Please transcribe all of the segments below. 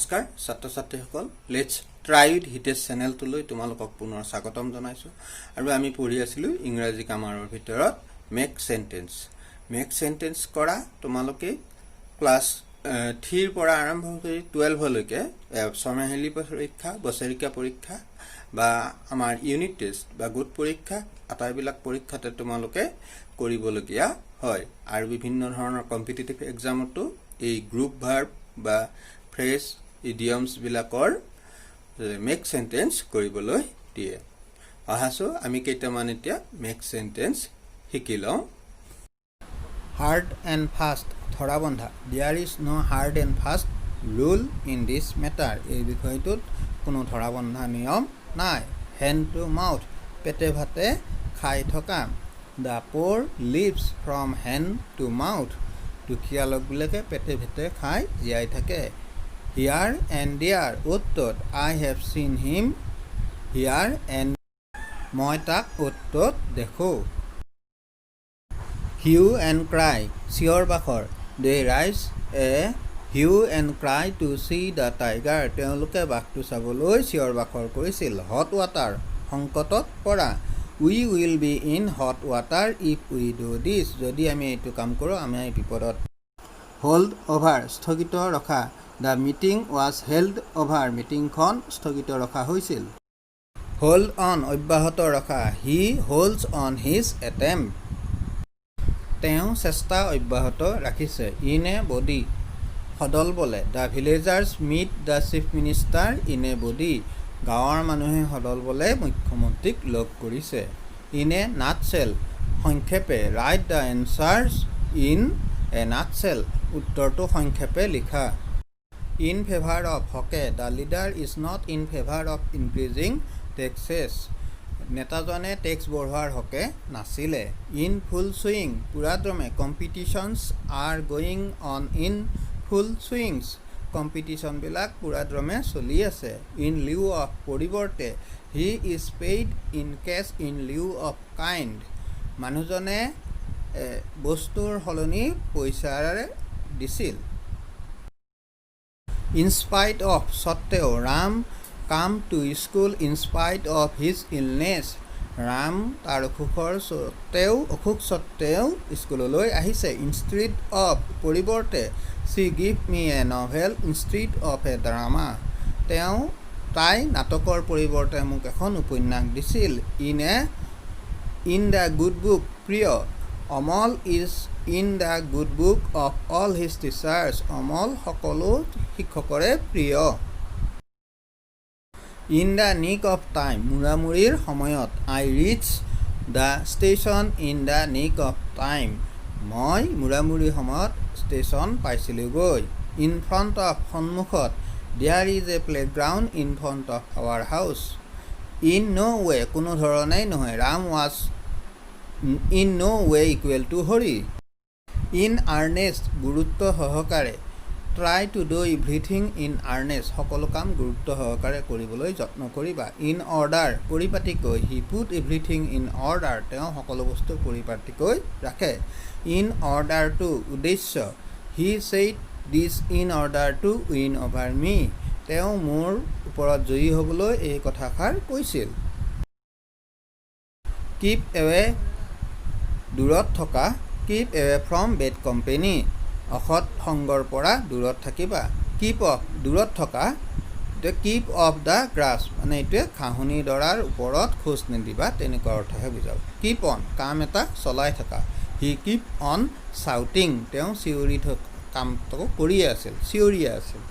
নমস্কাৰ ছাত্ৰ ছাত্ৰীসকল লেটস ট্ৰাই উইথ হিতেশ চেনেলটোলৈ তোমালোকক পুনৰ স্বাগতম জনাইছো আৰু আমি পঢ়ি আছিলো ইংৰাজী গ্ৰামাৰৰ ভিতৰত মেক সেন্টেন্স কৰা তোমালোকে ক্লাছ 3 ৰ পৰা আৰম্ভ কৰি 12 লৈকে ছমাহিলী পৰীক্ষা বছৰিকা পৰীক্ষা বা আমাৰ ইউনিট টেষ্ট বা গোট পৰীক্ষা আটাইবিলাক পৰীক্ষাতে তোমালোকে কৰিবলগীয়া হয় আৰু বিভিন্ন ধৰণৰ কম্পিটিটিভ এক্সামতো এই গ্ৰুপ ভাৰ্ব বা ফ্ৰেজ ইডিয়মছ বিলাকৰ মেক সেন্টেন্স কৰিবলৈ দিয়ে আহাসো আমি কেইটামান এতিয়া মেক সেন্টেন্স শিকি লওঁ হাৰ্ড এণ্ড ফাষ্ট ধৰা বন্ধা there is no hard and fast rule in this matter এই বিষয়টোত কোনো ধৰা বন্ধা নিয়ম নাই হেণ্ড টু মাউথ পেটে ভাতে খাই থকা the poor lives from hand to mouth দুখীয়া লোকবিলাকে পেটে ভেতে খাই জীয়াই থাকে Here and there, উত্তত I have seen him. Here and মই তাক উত্তত দেখো hue and cry চিঞৰ বাখৰ they rise a hue and cry to see the tiger তেওঁলোকে বাঘটো চাবলৈ চিঞৰ বাখৰ কৰিছিল hot water সংকটত পৰা we will be in hot water if we do this যদি আমি এইটো কাম কৰো আমি বিপদত hold over স্থগিত ৰখা The meeting was held over. Meeting খন স্থগিত ৰখা হৈছিল. Hold on অব্যাহত ৰখা. He holds on his attempt. তেওঁ চেষ্টা অব্যাহত ৰাখিছে. In a body. সদল বলে. The villagers meet the chief minister in a body. গাঁৱৰ মানুহে সদল বলে মুখ্যমন্ত্ৰীক লগ কৰিছে. In a nutshell. সংক্ষেপে. Write the answers in a nutshell. উত্তৰটো সংক্ষেপে লিখা. In favor of হকে the leader is not in favor of increasing taxes নেতাজনে ট্যাক্স বঢ়োৱাৰ হকে নাছিলে in full swing পুৰাদ্ৰমে competitions are going on in full swings competition বিলাক পুৰাদ্ৰমে চলি আছে in lieu of পৰিৱৰ্তে he is paid in cash in lieu of kind মানুহজনে বস্তুৰ হলনি পইচাৰে দিছিল In spite of সত্ত্বেও Ram come to school in spite of his illness Ram তাৰ অসুখ সত্ত্বেও স্কুললৈ আহিছে instead of পৰিৱৰ্তে she give me a novel instead of a drama তাই নাটকৰ পৰিৱৰ্তে মোক এখন উপন্যাস দিছিল in the good book প্ৰিয় Amal is in the good book of all his teachers Amal সকলো শিক্ষকৰে প্ৰিয় In the nick of time মুৰামুৰিৰ সময়ত I reach the station in the nick of time মই মুৰামুৰি সময়ত ষ্টেচন পাইছিলোগৈ In front of সন্মুখত There is a playground in front of our house In no way কোনো ধৰণেই নহয় Ram was in no way equal to Hori in earnest গুৰুত্ব সহকাৰে try to do everything in earnest সকলো কাম গুৰুত্ব সহকাৰে কৰিবলৈ যত্ন কৰিবা in order পৰিপাটিকৈ he put everything in order তেওঁ সকলো বস্তু পৰিপাটিকৈ ৰাখে in order to উদ্দেশ্য he said this in order to win over me তেওঁ মোৰ ওপৰত জয়ী হ'বলৈ এই কথাষাৰ কৈছিল keep away দূৰত থকা keep away from bad company অসৎ সংগৰ পৰা দূৰত থাকিবা keep off দূৰত থকা the keep off the grass মানে এইটো খাহুনি দৰাৰ ওপৰত খোজ নিদিবা তেনেকুৱা অৰ্থহে বুজাও keep on কাম এটা চলাই থকা he keep on shouting তেওঁ চিঞৰি কামটো কৰি আছিল চিঞৰিয়া আছিল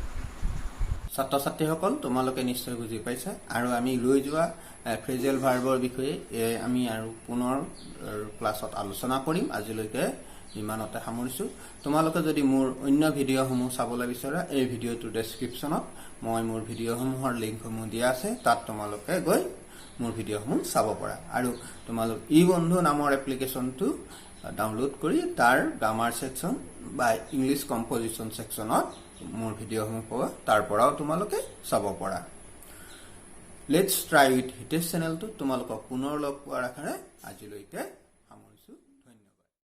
ছাত্ৰ ছাত্ৰীসকল তোমালোকে নিশ্চয় বুজি পাইছা আৰু আমি লৈ যোৱা ফ্ৰেজেল ভাৰ্বৰ বিষয়ে আমি আৰু পুনৰ ক্লাছত আলোচনা কৰিম আজিলৈকে ইমানতে সামৰিছো তোমালোকে যদি মোৰ অন্য ভিডিঅ'সমূহ চাবলৈ বিচাৰা এই ভিডিঅ'টোৰ ডেসক্ৰিপচনত মই মোৰ ভিডিঅ'সমূহৰ লিংকসমূহ দিয়া আছে তাত তোমালোকে গৈ মোৰ ভিডিঅ'সমূহ চাব পাৰা আৰু তোমালোক ই বন্ধু নামৰ এপ্লিকেশনটো ডাউনলোড কৰি তাৰ গ্ৰামাৰ সেকশন বা ইংলিশ কম্পোজিশন সেকশনত মোৰ ভিডিঅ'সমূহ পাবা তাৰ পৰাও তোমালোকে চাব পাৰা Let's try with হিতেশ চেনেলটো তোমালোকক পুনৰ লগ পোৱাৰ আশাৰে আজিলৈকে